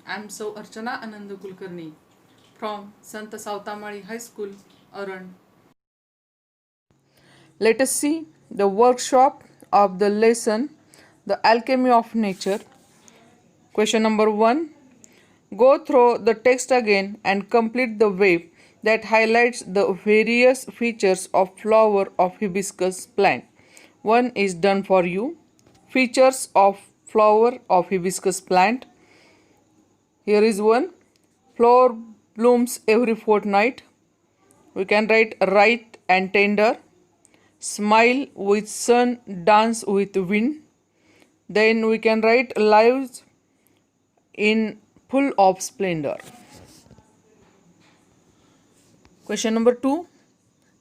I am so Archana Anand Kulkarni from Sant Sautamali High School, Aran. Let us see the workshop of the lesson The Alchemy of Nature. Question number 1. Go through the text again and complete the web that highlights the various features of flower of hibiscus plant. 1 is done for you. Features of flower of hibiscus plant. Here is one. Flower blooms every fortnight. We can write right and tender. Smile with sun, dance with wind. Then we can write lives in full of splendor. Question number 2.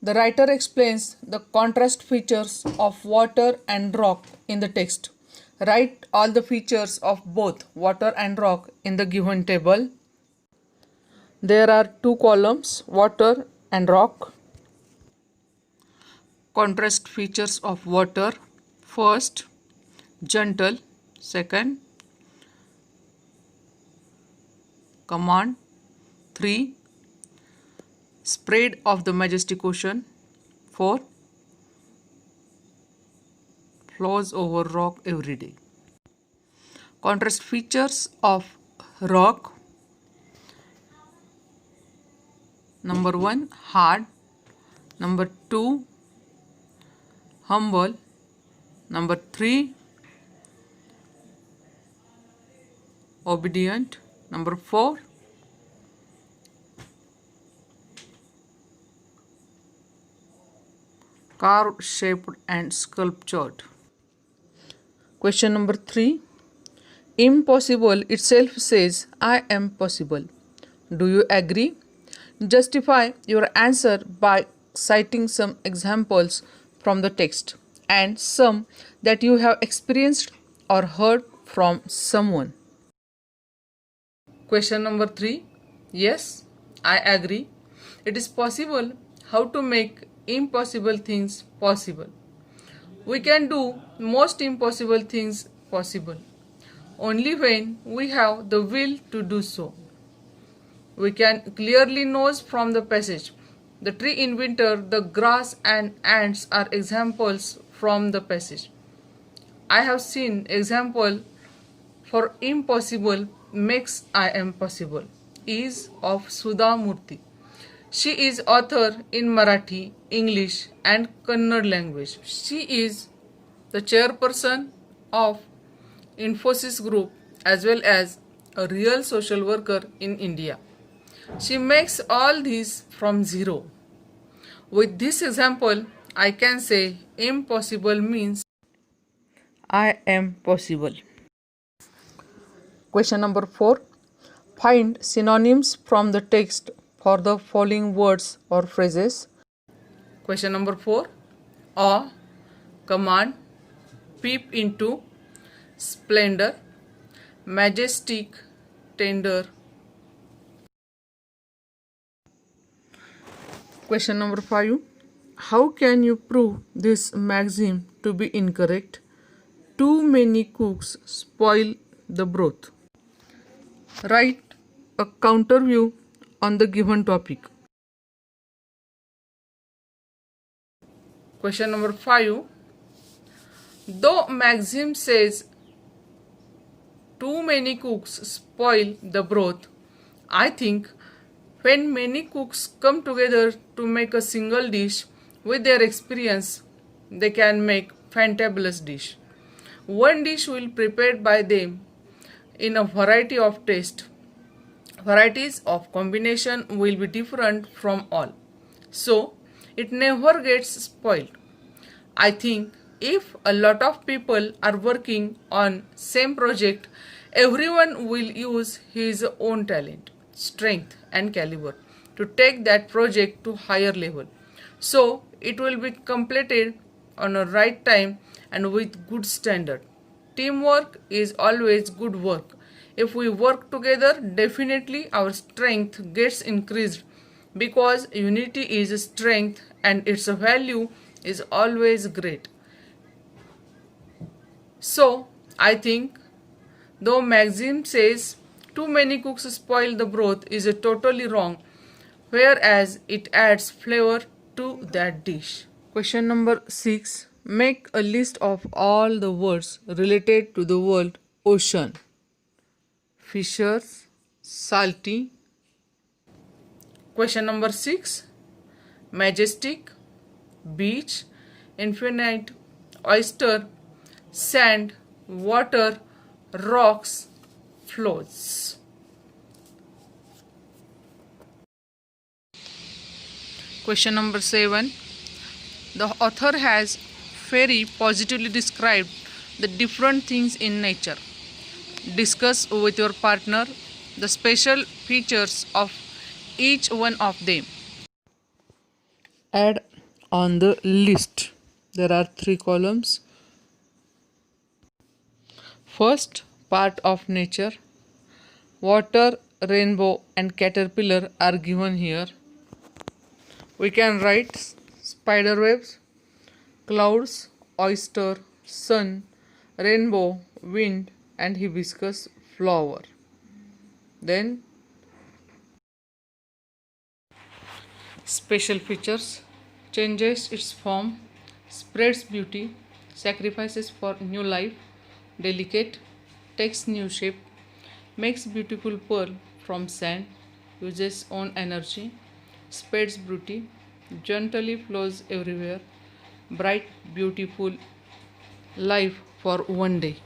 The writer explains the contrast features of water and rock in the text. Write all the features of both water and rock in the given table. There are 2 columns, water and rock. Contrast features of water. First, gentle. Second, command. 3, spread of the majestic ocean. 4, flows over rock every day. Contrast features of rock. Number 1, hard. Number 2, humble. Number 3, obedient. Number 4, carved, shaped and sculptured. Question number 3. Impossible itself says, I am possible. Do you agree? Justify your answer by citing some examples from the text and some that you have experienced or heard from someone. Question number 3. Yes, I agree. It is possible how to make impossible things possible. We can do most impossible things possible only when we have the will to do so. We can clearly know from the passage. The tree in winter, the grass and ants are examples from the passage. I have seen example for impossible makes I am possible is of Sudha Murthy. She is author in Marathi, English and Kannada language. She is the chairperson of Infosys Group as well as a real social worker in India. She makes all these from zero. With this example, I can say impossible means I am possible. Question number 4. Find synonyms from the text for the following words or phrases. Question number 4. Awe, command, peep into, splendor, majestic, tender. Question number 5. How can you prove this maxim to be incorrect? Too many cooks spoil the broth. Write a counter view on the given topic. Question number 5. Though maxim says too many cooks spoil the broth, I think when many cooks come together to make a single dish with their experience, they can make fantabulous dish. One dish will prepared by them in a variety of taste. Varieties of combination will be different from all. So, it never gets spoiled. I think if a lot of people are working on same project, everyone will use his own talent, strength and caliber to take that project to higher level. So, it will be completed on a right time and with good standard. Teamwork is always good work. If we work together, definitely our strength gets increased because unity is strength and its value is always great. So, I think though maxim says too many cooks spoil the broth is totally wrong, whereas it adds flavor to that dish. Question number 6. Make a list of all the words related to the word ocean. Fishers, salty. Question number 6. Majestic, beach, infinite, oyster, sand, water, rocks, floats. Question number 7. The author has very positively described the different things in nature. Discuss with your partner the special features of each one of them. Add on the list. There are 3 columns. First, part of nature. Water, rainbow, and caterpillar are given here. We can write spider webs, clouds, oyster, sun, rainbow, wind, and hibiscus flower. Then, special features: changes its form, spreads beauty, sacrifices for new life, delicate, takes new shape, makes beautiful pearl from sand, uses own energy, spreads beauty, gently flows everywhere, bright, beautiful life for one day.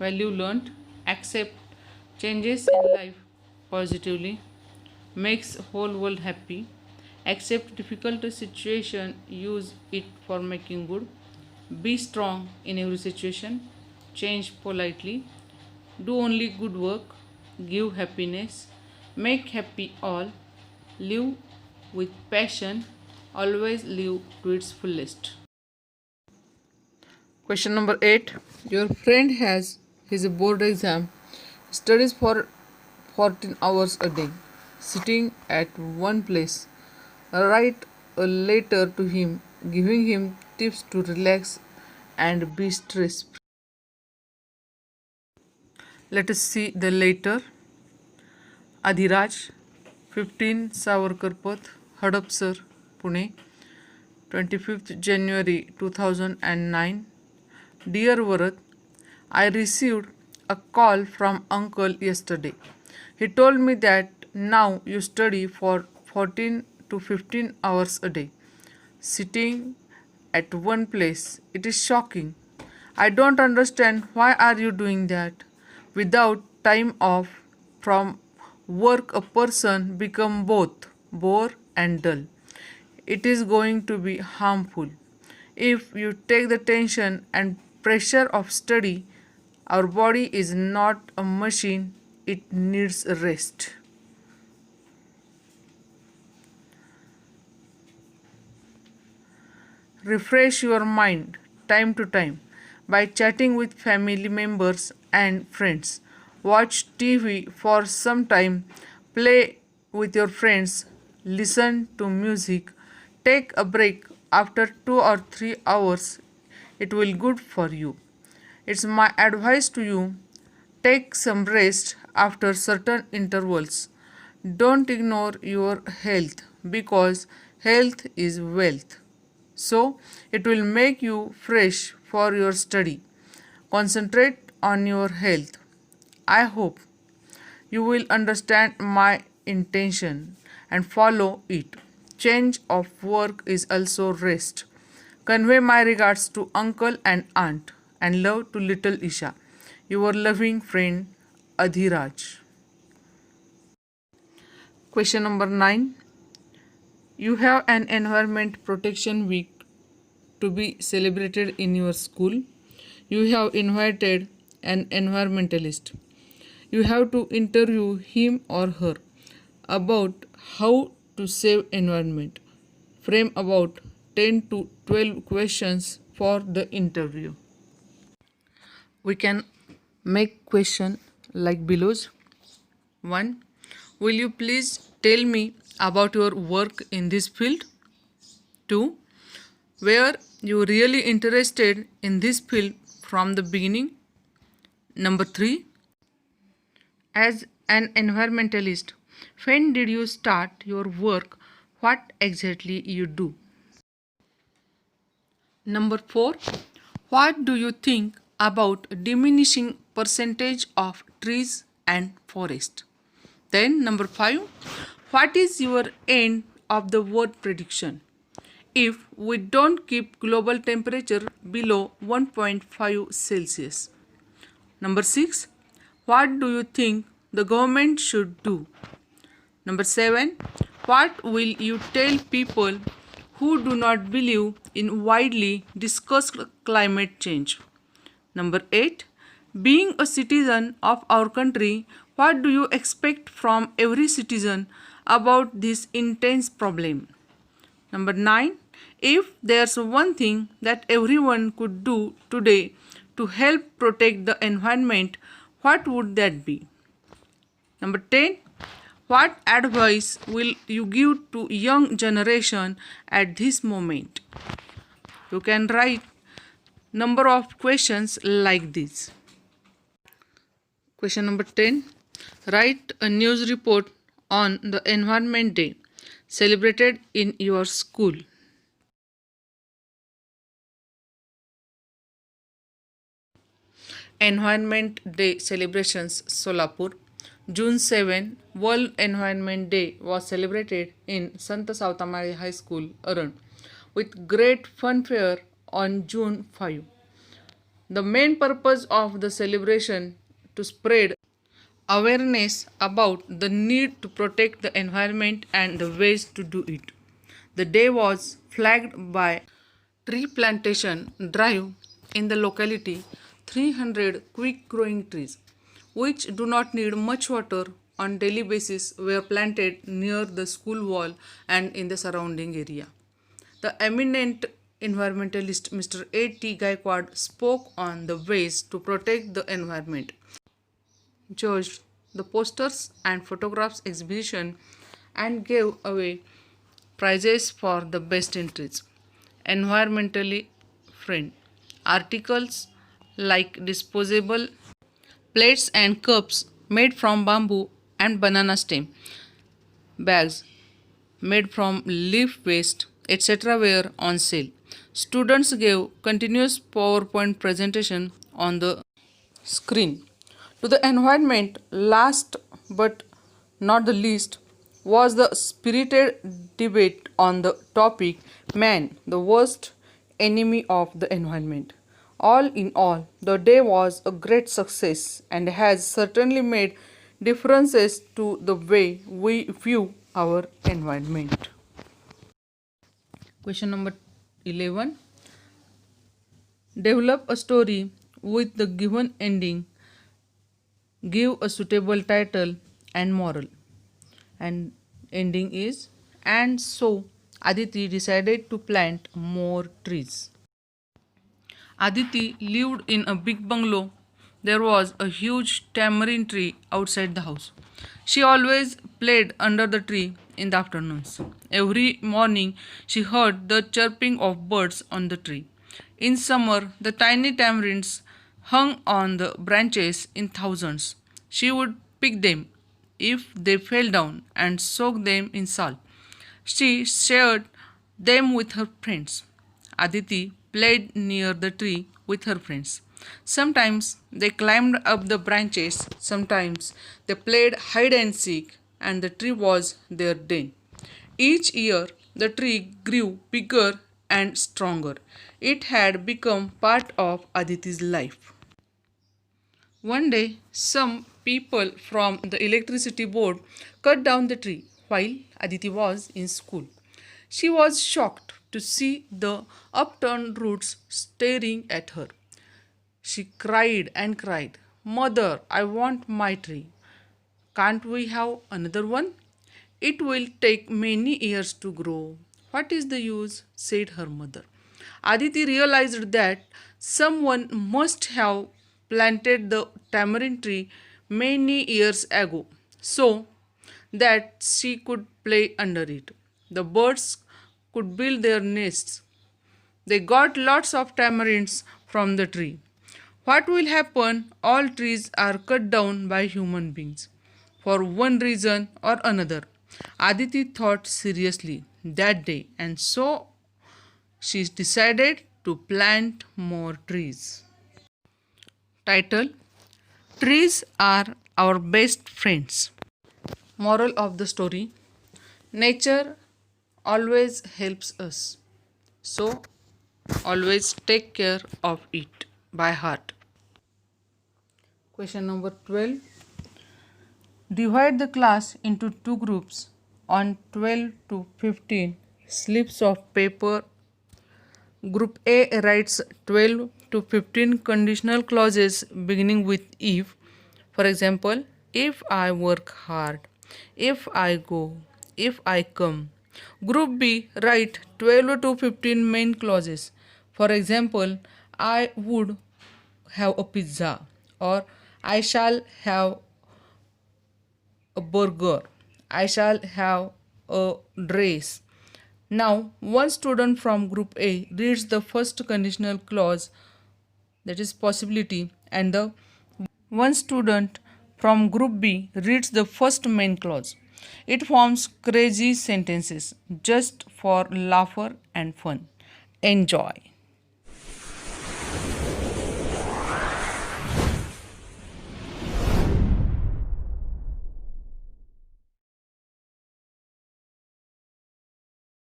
Value learned: accept changes in life positively, makes whole world happy, accept difficult situation, use it for making good, be strong in every situation, change politely, do only good work, give happiness, make happy all, live with passion, always live to its fullest. Question number 8. Your friend has his board exam, studies for 14 hours a day, sitting at one place. Write a letter to him, giving him tips to relax and be stress free. Let us see the letter. Adhiraj, 15 Savarkar Path, Hadapsar, Pune, 25th January 2009. Dear Varat, I received a call from uncle yesterday. He told me that now you study for 14 to 15 hours a day, sitting at one place. It is shocking. I don't understand why are you doing that. Without time off from work, a person become both bore and dull. It is going to be harmful. If you take the tension and pressure of study, our body is not a machine, it needs rest. Refresh your mind time to time by chatting with family members and friends. Watch TV for some time, play with your friends, listen to music, take a break after 2 or 3 hours. It will good for you. It's my advice to you. Take some rest after certain intervals. Don't ignore your health because health is wealth. So, it will make you fresh for your study. Concentrate on your health. I hope you will understand my intention and follow it. Change of work is also rest. Convey my regards to uncle and aunt and love to little Isha. Your loving friend Adhiraj. Question number 9. You have an environment protection week to be celebrated in your school. You have invited an environmentalist. You have to interview him or her about how to save environment. Frame about 10 to 12 questions for the interview. We can make question like below. 1. Will you please tell me about your work in this field? 2. Were you really interested in this field from the beginning? Number 3. As an environmentalist. When did you start your work? What exactly you do? Number 4. What do you think about diminishing percentage of trees and forest? Then number 5. What is your end of the world prediction? If we don't keep global temperature below 1.5 Celsius. Number 6. What do you think the government should do? Number 7. What will you tell people who do not believe in widely discussed climate change? Number 8. Being a citizen of our country, what do you expect from every citizen about this intense problem? Number 9. If there's one thing that everyone could do today to help protect the environment, what would that be? Number 10. What advice will you give to young generation at this moment? You can write number of questions like this. Question number 10. Write a news report on the Environment Day celebrated in your school. Environment Day celebrations Solapur. June 7, World Environment Day was celebrated in Sant Sautamaಳಿ High School, Aran, with great fanfare on June 5. The main purpose of the celebration to spread awareness about the need to protect the environment and the ways to do it. The day was flagged by tree plantation drive in the locality. 300 quick growing trees which do not need much water on daily basis were planted near the school wall and in the surrounding area. The eminent environmentalist Mr. A.T. Gaikwad spoke on the ways to protect the environment, judged the posters and photographs exhibition, and gave away prizes for the best entries. Environmentally friend articles like disposable plates and cups made from bamboo and banana stem, bags made from leaf waste, etc. were on sale. Students gave continuous PowerPoint presentation on the screen. To the environment, last but not the least, was the spirited debate on the topic Man, the worst enemy of the environment. All in all, the day was a great success and has certainly made differences to the way we view our environment. Question number 11. Develop a story with the given ending. Give a suitable title and moral. And ending is, and so Aditi decided to plant more trees. Aditi lived in a big bungalow. There was a huge tamarind tree outside the house. She always played under the tree in the afternoons. Every morning she heard the chirping of birds on the tree. In summer, the tiny tamarinds hung on the branches in thousands. She would pick them if they fell down and soak them in salt. She shared them with her friends. Aditi played near the tree with her friends. Sometimes they climbed up the branches, sometimes they played hide and seek, and the tree was their den. Each year, the tree grew bigger and stronger. It had become part of Aditi's life. One day, some people from the electricity board cut down the tree while Aditi was in school. She was shocked to see the upturned roots staring at her. She cried and cried, Mother, I want my tree. Can't we have another one? It will take many years to grow. What is the use? Said her mother. Aditi realized that someone must have planted the tamarind tree many years ago so that she could play under it. The birds could build their nests. They got lots of tamarinds from the tree. What will happen? All trees are cut down by human beings. for one reason or another. Aditi thought seriously that day, and so she decided to plant more trees. Title: Trees are our best friends. Moral of the story: Nature always helps us, so always take care of it by heart. Question number 12. Divide the class into two groups on 12 to 15 slips of paper. Group A writes 12 to 15 conditional clauses beginning with if. For example, if I work hard, if I go, if I come. Group B write 12 to 15 main clauses. For example, I would have a pizza, or I shall have a burger, I shall have a dress. Now, one student from group A reads the first conditional clause, that is possibility, and the one student from group B reads the first main clause. It forms crazy sentences just for laughter and fun. Enjoy.